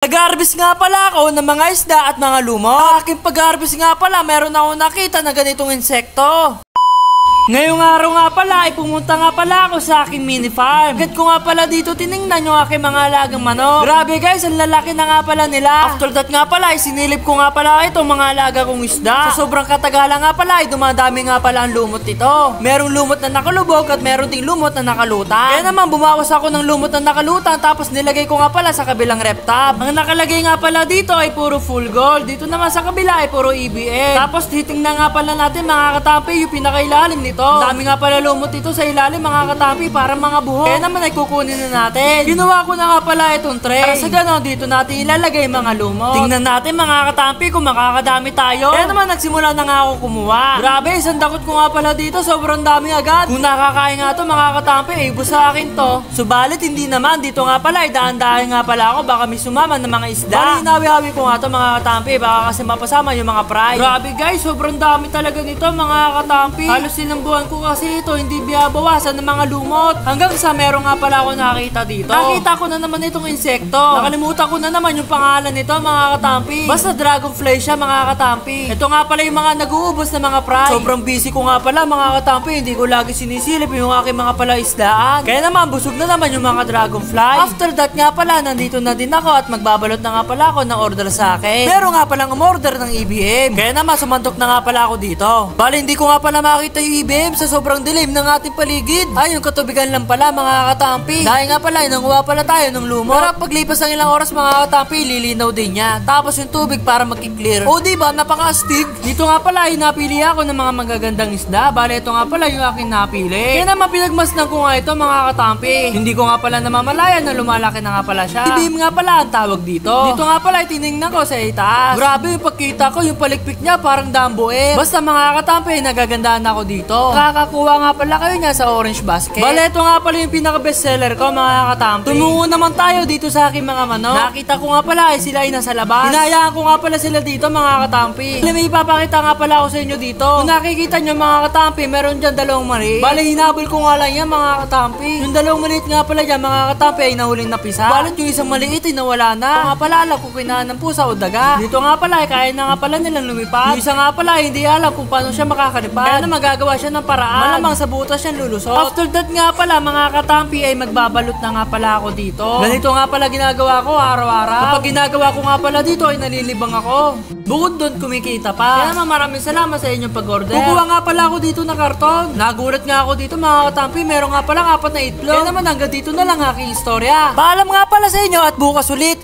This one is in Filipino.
Nag-harvest nga pala ako ng mga isda at mga lumot. Aking pag-harvest nga pala, meron ako nakita na ganitong insekto. Ngayong araw nga pala ay pumunta nga pala ako sa aking mini farm. Agad ko nga pala dito tiningnan yung aking mga alagang manok. Grabe guys, ang lalaki na nga pala nila. After that nga pala ay sinilip ko nga pala itong mga alaga kong isda. Sa sobrang katagalan nga pala ay dumadami nga pala ang lumot nito. Merong lumot na nakalubog at meron ding lumot na nakalutan. Kaya naman bumawas ako ng lumot na nakalutan tapos nilagay ko nga pala sa kabilang rep top. Ang nakalagay nga pala dito ay puro full gold. Dito naman sa kabila ay puro EBM. Tapos titingnan nga pala natin mga katampi yung pinakailalim nito. Dami nga pala lumot dito sa ilalim mga katampi para mga buhok. Kaya naman ay kukunin na natin. Ginawa ko na nga pala itong tray. Para sa ganon dito natin ilalagay mga lumot. Tingnan natin mga katampi kung makakadami tayo. Kaya naman nagsimula na nga ako kumuha. Grabe, isang dakot ko nga pala dito. Sobrang dami agad. Kung nakakain nga to mga katampi ay ibo sa akin to. Subalit hindi naman. Dito nga pala ay daan-daan nga pala ako. Baka may sumama ng mga isda. Bali hinawi-hawi ko nga to mga katampi. Baka kasi mapasama yung mga fry. Grabe guys, sobrang dami talaga nito mga katampi. Halos sinubuan ko kasi ito hindi biyabawasan ng mga lumot. Hanggang sa meron nga pala ako nakita dito. Nakita ko na naman itong insekto. Nakalimutan ko na naman yung pangalan nito mga katampi. Basta dragonfly siya mga katampi. Ito nga pala yung mga nag-uubos na mga fry. Sobrang busy ko nga pala mga katampi. Hindi ko lagi sinisilip yung aking mga palaisdaan. Kaya naman busog na naman yung mga dragonfly. After that nga pala nandito na din ako at magbabalot na nga pala ako ng order sa akin. Meron nga palang umorder ng EBM. Kaya naman sumantok na nga pala ako dito. Bali hindi ko nga pala makita yung EBM sa sobrang dilim ng ating paligid. Ay, yung katubigan lang pala mga katampi. Dahil nga pala, nanguha pala tayo ng lumot. Para paglipas ng ilang oras mga katampi, lilinaw din niya. Tapos yung tubig para magki-clear. O diba, napaka-astig. Dito nga pala, napili ako ng mga magagandang isda. Bale, ito nga pala yung aking napili. Kaya naman pinagmasdan ko nga ito mga katampi. Hindi ko nga pala namamalayan na lumalaki na nga pala siya. Ibim nga pala ang tawag dito. Dito nga pala, tinignan ko sa itaas. Grabe yung pagkita ko, yung palikpik niya parang damboer. Basta mga katampi, nagagandahan ako dito. Kakakuha nga pala kayo niya sa orange basket. Bale, ito nga pala yung pinaka bestseller ko mga katampi. Tumungo naman tayo dito sa aking mga manok. Nakita ko nga pala ay sila ay nasa labas. Hinayaan ko nga pala sila dito mga katampi. May ipapakita nga pala ako sa inyo dito. Kung nakikita nyo mga katampi, meron dyan dalawang maliit. Bale, hinabol ko nga lang yan mga katampi. Yung dalawang maliit nga pala dyan mga katampi ay nahuling napisa. Balit yung isang maliit ay nawala na. Ito nga pala alam kung kinahan ng pusa o daga. Dito nga pala ay kaya na nga pala nilang lumipad. Yung isa nga pala ay hindi alam kung paano siya makakalipad. Kaya na magagawa siya ng paraan. Malamang sa butas siyang lulusot. After that nga pala mga katampi ay magbabalot na nga pala ako dito. Ganito nga pala ginagawa ko araw-araw. Kapag ginagawa ko nga pala dito ay nalilibang ako. Bukod doon kumikita pa. Kaya naman maraming salamat sa inyong pag-order. Kukuha nga pala ako dito ng karton. Nagulat nga ako dito mga katampi. Meron nga pala 4 na itlog. Kaya naman hanggang dito na lang aking istorya. Paalam nga pala sa inyo at bukas ulit.